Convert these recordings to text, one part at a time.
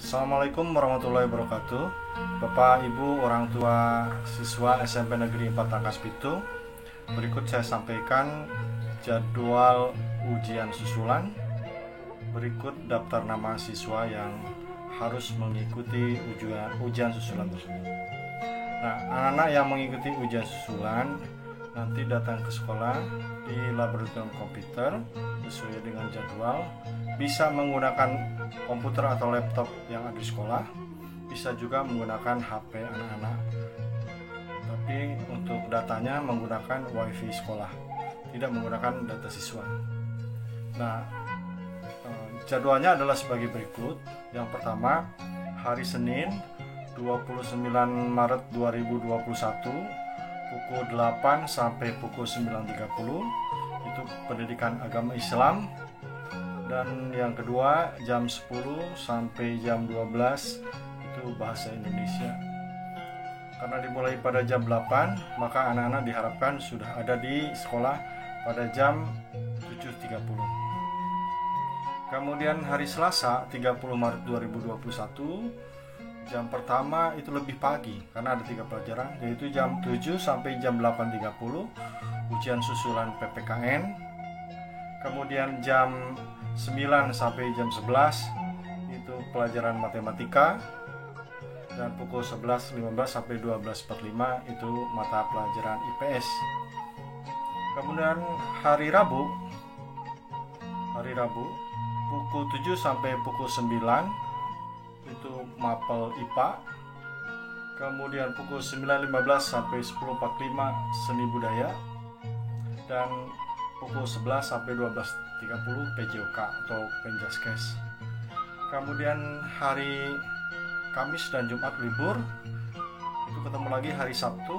Assalamualaikum warahmatullahi wabarakatuh. Bapak, Ibu, orang tua siswa SMP Negeri 4 Rangkas Bitung, berikut saya sampaikan jadwal ujian susulan. Berikut daftar nama siswa yang harus mengikuti ujian susulan tersebut. Nah, anak-anak yang mengikuti ujian susulan nanti datang ke sekolah di laboratorium komputer sesuai dengan jadwal. Bisa menggunakan komputer atau laptop yang ada di sekolah, bisa juga menggunakan HP anak-anak. Tapi untuk datanya menggunakan WiFi sekolah, tidak menggunakan data siswa. Nah, jadwalnya adalah sebagai berikut. Yang pertama, hari Senin 29 Maret 2021 pukul 8 sampai pukul 9.30 itu pendidikan agama Islam. Dan yang kedua, jam 10 sampai jam 12 itu bahasa Indonesia. Karena dimulai pada jam 8, maka anak-anak diharapkan sudah ada di sekolah pada jam 7.30. Kemudian hari Selasa 30 Maret 2021, jam pertama itu lebih pagi karena ada 3 pelajaran, yaitu jam 7 sampai jam 8.30 ujian susulan PPKN. Kemudian jam 9 sampai jam 11 itu pelajaran matematika, dan pukul 11.15 sampai 12.45 itu mata pelajaran IPS. Kemudian hari Rabu pukul 7 sampai pukul 9 itu mapel IPA. Kemudian pukul 9.15 sampai 10.45 seni budaya, dan pukul 11 sampai 12.30 PJOK atau Penjaskes. Kemudian hari Kamis dan Jumat libur. Itu ketemu lagi hari Sabtu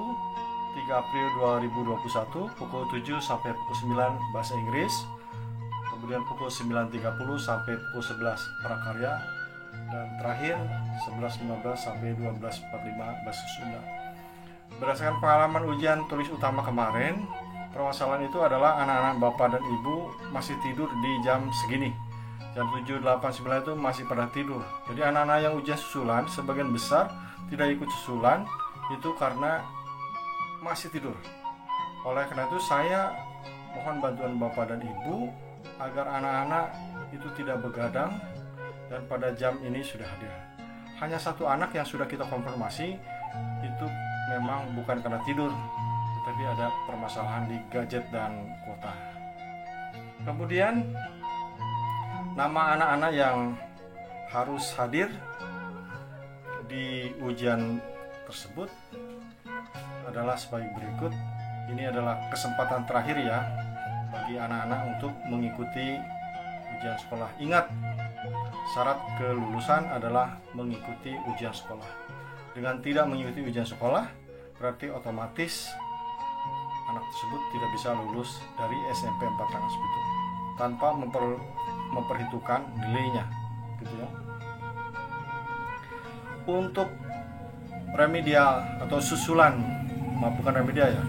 3 April 2021 pukul 7 sampai pukul 9 bahasa Inggris. Kemudian pukul 9.30 sampai pukul 11 prakarya, dan terakhir 11.15 sampai 12.45 bahasa Sunda. Berdasarkan pengalaman ujian tulis utama kemarin, permasalahan itu adalah anak-anak bapak dan ibu masih tidur di jam segini. Jam 7, 8, 9 itu masih pada tidur. Jadi anak-anak yang ujian susulan sebagian besar tidak ikut susulan itu karena masih tidur. Oleh karena itu saya mohon bantuan bapak dan ibu agar anak-anak itu tidak begadang dan pada jam ini sudah hadir. Hanya satu anak yang sudah kita konfirmasi itu memang bukan karena tidur, tetapi ada permasalahan di gadget dan kuota. Kemudian nama anak-anak yang harus hadir di ujian tersebut adalah sebagai berikut. Ini adalah kesempatan terakhir ya bagi anak-anak untuk mengikuti ujian sekolah. Ingat, syarat kelulusan adalah mengikuti ujian sekolah. Dengan tidak mengikuti ujian sekolah, berarti otomatis anak tersebut tidak bisa lulus dari SMP 4 Rangkas Bitung tanpa memperhitungkan nilainya, gitu ya. Untuk remedial atau susulan, bukan remedial ya,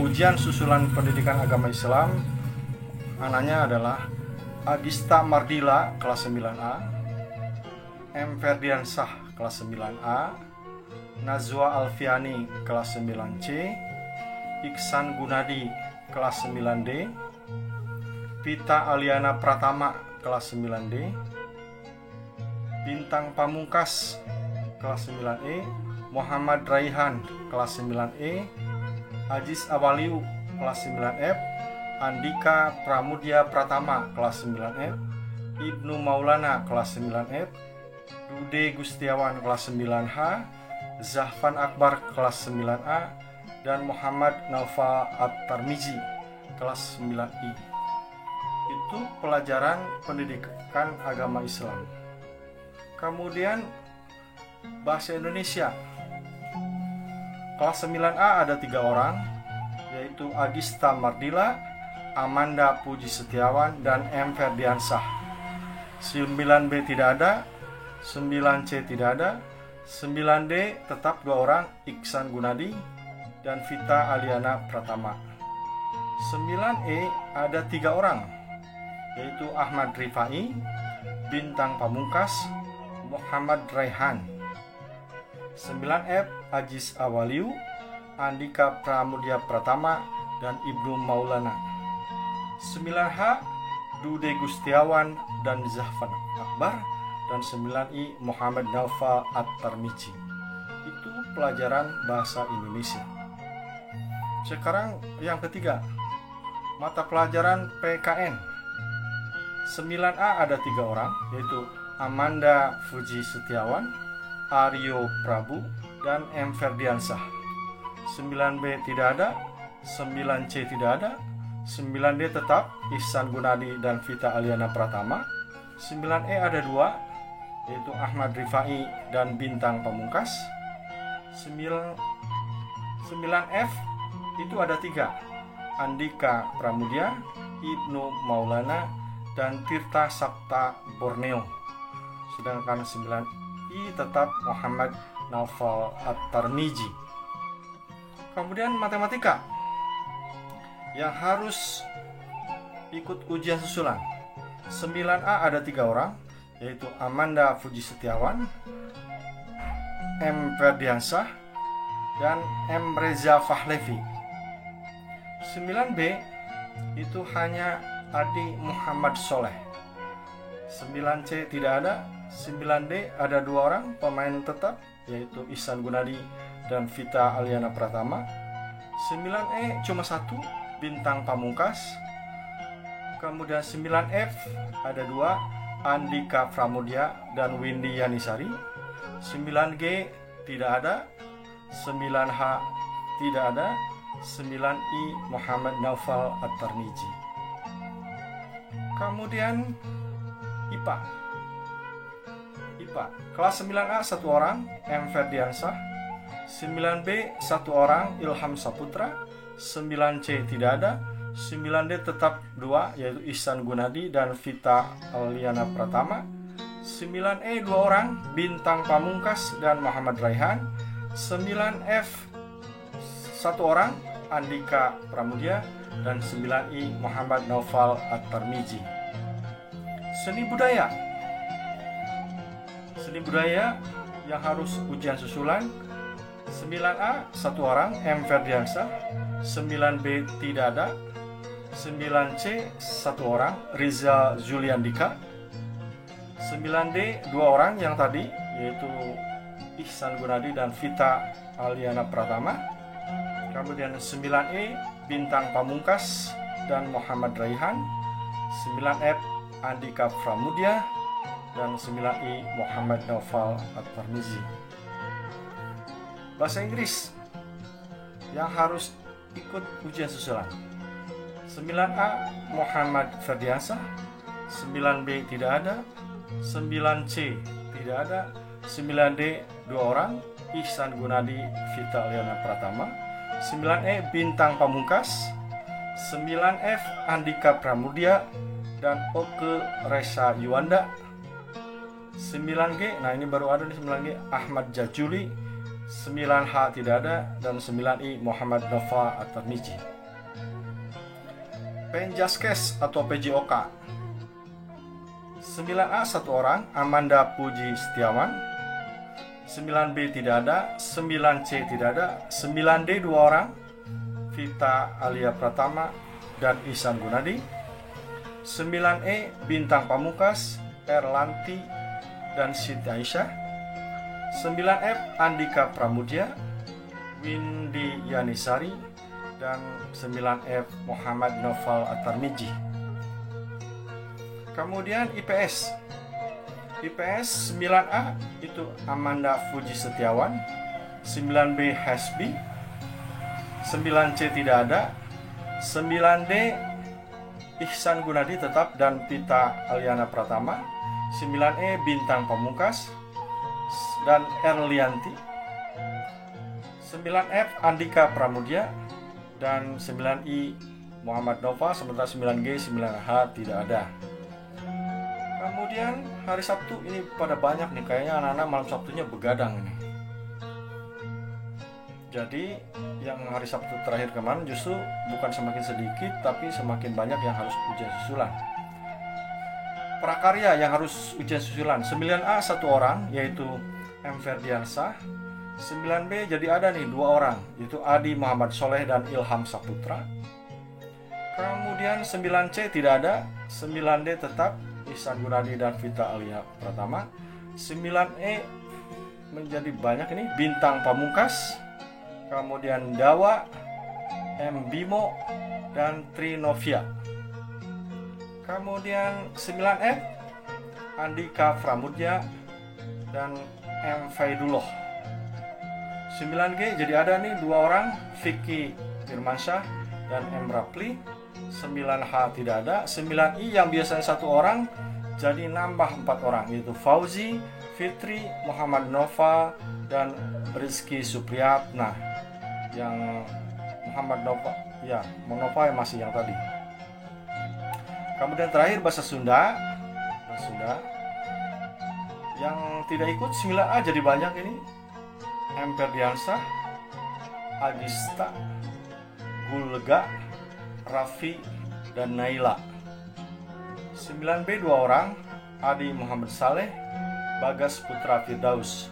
ujian susulan pendidikan agama Islam, anaknya adalah Agista Mardila kelas 9A, M. Ferdiansah kelas 9A, Nazwa Alfiani kelas 9C, Iksan Gunadi kelas 9D, Vita Aliana Pratama kelas 9D, Bintang Pamungkas kelas 9E, Muhammad Raihan kelas 9E, Aziz Awaliu kelas 9F, Andika Pramudya Pratama kelas 9F, Ibnu Maulana kelas 9F, Dude Gustiawan kelas 9H, Zahfan Akbar kelas 9A, dan Muhammad Naufal At-Tarmizi kelas 9I. Itu pelajaran pendidikan agama Islam. Kemudian bahasa Indonesia kelas 9A ada 3 orang, yaitu Agista Mardila, Amanda Puji Setiawan, dan M. Ferdiansah. 9B tidak ada, 9C tidak ada, 9D tetap 2 orang, Iksan Gunadi dan Vita Aliana Pratama. 9E ada 3 orang, yaitu Ahmad Rifai, Bintang Pamungkas, Muhammad Raihan. 9F Ajis Awaliu, Andika Pramudia Pratama, dan Ibnu Maulana. 9H Dude Gustiawan dan Zafan Akbar, dan 9I Muhammad Naufal At-Tarmizi. Itu pelajaran bahasa Indonesia. Sekarang yang ketiga, mata pelajaran PKN. 9A ada 3 orang, yaitu Amanda Fuji Setiawan, Aryo Prabu, dan M. Ferdiansah. 9B tidak ada, 9C tidak ada, 9D tetap Ihsan Gunadi dan Vita Aliana Pratama. 9E ada 2, yaitu Ahmad Rifai dan Bintang Pamungkas. 9F itu ada 3, Andika Pramudia, Ibnu Maulana, dan Tirta Sapta Borneo. Sedangkan 9I tetap Muhammad Naufal At-Tarmizi. Kemudian matematika yang harus ikut ujian susulan. 9A ada 3 orang, yaitu Amanda Fuji Setiawan, M. Ferdiansah, dan M. Reza Fahlevi. 9B itu hanya Adi Muhammad Soleh. 9C tidak ada. 9D ada 2 orang pemain tetap, yaitu Ihsan Gunadi dan Vita Aliana Pratama. 9E cuma 1, Bintang Pamungkas. Kemudian 9F ada 2, Andika Pramudia dan Windy Yanisari. 9G tidak ada. 9H tidak ada. 9I Muhammad Naufal At-Tarmizi. Kemudian IPA kelas 9A 1 orang, M. Ferdiansah. 9B 1 orang, Ilham Saputra. 9C tidak ada. 9D tetap 2, yaitu Ihsan Gunadi dan Vita Aliana Pratama. 9E 2 orang, Bintang Pamungkas dan Muhammad Raihan. 9F 1 orang, Andika Pramudia, dan 9I Muhammad Naufal At-Tarmizi. Seni budaya yang harus ujian susulan. 9A 1 orang, M. Ferdiansah. 9B tidak ada. 9C 1 orang, Riza Juliandika. 9D 2 orang yang tadi, yaitu Ihsan Gunadi dan Vita Aliana Pratama. Kemudian 9E Bintang Pamungkas dan Muhammad Raihan. 9F Andika Pramudia, dan 9I Muhammad Naufal At-Tarmizi. Bahasa Inggris yang harus ikut ujian susulan. 9A Muhammad Ferdiansah. 9B tidak ada. 9C tidak ada. 9D 2 orang, Ihsan Gunadi, Vita Aliana Pratama. 9E Bintang Pamungkas. 9F Andika Pramudia dan Oke Resa Yuanda. 9G, nah ini baru ada nih 9G, Ahmad Jajuli. 9H tidak ada, dan 9I Muhammad Naufal At-Tarmizi. Penjaskes atau PJOK. 9A 1 orang, Amanda Puji Setiawan. 9B tidak ada. 9C tidak ada. 9D 2 orang, Vita Alia Pratama dan Ihsan Gunadi. 9E Bintang Pamungkas, Erlanti dan Siti Aisyah. 9F Andika Pramudia, Windy Yanisari, dan 9F Muhammad Naufal At-Tarmizi. Kemudian IPS 9A itu Amanda Fuji Setiawan. 9B Hasbi. 9C tidak ada. 9D Ihsan Gunadi tetap dan Vita Aliana Pratama. 9E Bintang Pamungkas dan Erlianti. 9F Andika Pramudia dan 9I Muhammad Naufal, sementara 9G 9H tidak ada. Kemudian hari Sabtu ini pada banyak nih, kayaknya anak-anak malam Sabtunya begadang ini. Jadi yang hari Sabtu terakhir kemarin justru bukan semakin sedikit, tapi semakin banyak yang harus ujian susulan. prakarya yang harus ujian susulan. 9A 1 orang, yaitu M. Ferdiansah. 9B jadi ada nih 2 orang, yaitu Adi Muhammad Soleh dan Ilham Saputra. Kemudian 9C tidak ada. 9D tetap Ihsan Gunadi dan Vita Alia Pratama. 9E menjadi banyak ini, Bintang Pamungkas, kemudian Dawa, M. Bimo, dan Trinovia. Kemudian 9F Andika Pramudya dan M. Faidullah. 9G jadi ada nih 2 orang, Vicky Firmansyah dan M. Rapli. 9H tidak ada. 9I yang biasanya 1 orang jadi nambah 4 orang, yaitu Fauzi, Fitri, Muhammad Nova, dan Rizky Supriyat. Nah, yang Muhammad Nova, ya, Nova yang masih yang tadi. Kemudian terakhir bahasa Sunda. Yang tidak ikut 9A jadi banyak ini, M. Ferdiansah, Agista, Gulga, Raffi, dan Naila. 9B 2 orang, Adi Muhammad Saleh, Bagas Putra Firdaus.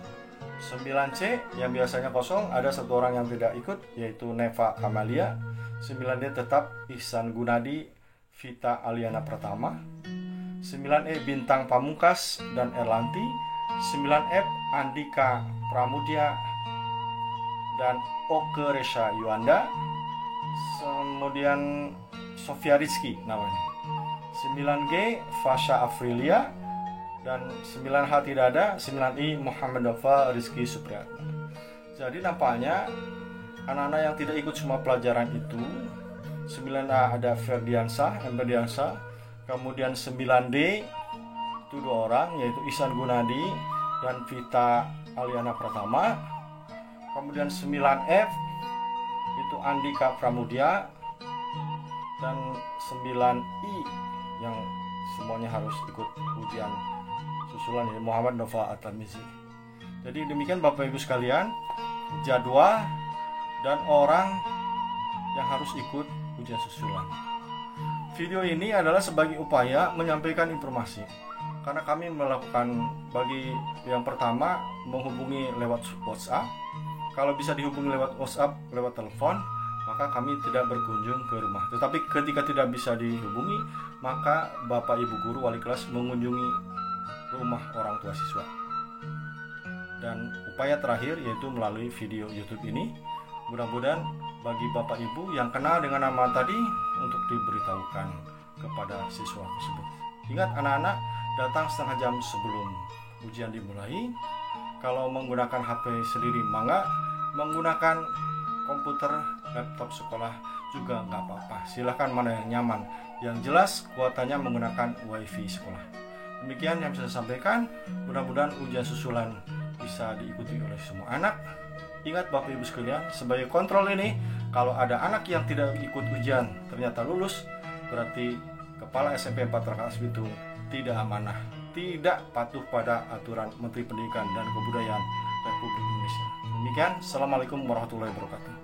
9C yang biasanya kosong, ada 1 orang yang tidak ikut, yaitu Neva Kamalia. 9D tetap Ihsan Gunadi, Vita Aliana Pratama. 9E Bintang Pamungkas dan Erlanti. 9F Andika Pramudya dan Oke Resha Yuanda. Kemudian Sofia Rizky namanya. 9G Fasha Afrilia, dan 9H tidak ada. 9I Muhammad Nova Rizky Supriyat. Jadi nampaknya anak-anak yang tidak ikut semua pelajaran itu, 9A ada Ferdiansah, M. Ferdiansah. Kemudian 9D itu 2 orang, yaitu Ihsan Gunadi dan Vita Aliana Pratama. Kemudian 9F itu Andika Pramudya, dan 9I yang semuanya harus ikut ujian susulan, ya, Muhammad Nova At-Tarmizi. Jadi demikian Bapak Ibu sekalian, jadwal dan orang yang harus ikut ujian susulan. Video ini adalah sebagai upaya menyampaikan informasi, karena kami melakukan, bagi yang pertama menghubungi lewat WhatsApp. Kalau bisa dihubungi lewat WhatsApp, lewat telepon, maka kami tidak berkunjung ke rumah. Tetapi ketika tidak bisa dihubungi, maka Bapak Ibu guru wali kelas mengunjungi rumah orang tua siswa. Dan upaya terakhir yaitu melalui video YouTube ini. Mudah-mudahan bagi Bapak Ibu yang kenal dengan nama tadi untuk diberitahukan kepada siswa tersebut. Ingat, anak-anak datang setengah jam sebelum ujian dimulai. Kalau menggunakan HP sendiri mangga, menggunakan komputer, laptop sekolah juga nggak apa-apa. Silahkan mana yang nyaman. Yang jelas kuotanya menggunakan WiFi sekolah. Demikian yang bisa saya sampaikan. Mudah-mudahan ujian susulan bisa diikuti oleh semua anak. Ingat Bapak Ibu sekalian, sebagai kontrol ini, kalau ada anak yang tidak ikut ujian ternyata lulus, berarti Kepala SMP 4 Rakaas Bitung tidak amanah, tidak patuh pada aturan Menteri Pendidikan dan Kebudayaan Republik Indonesia. Demikian, Assalamualaikum warahmatullahi wabarakatuh.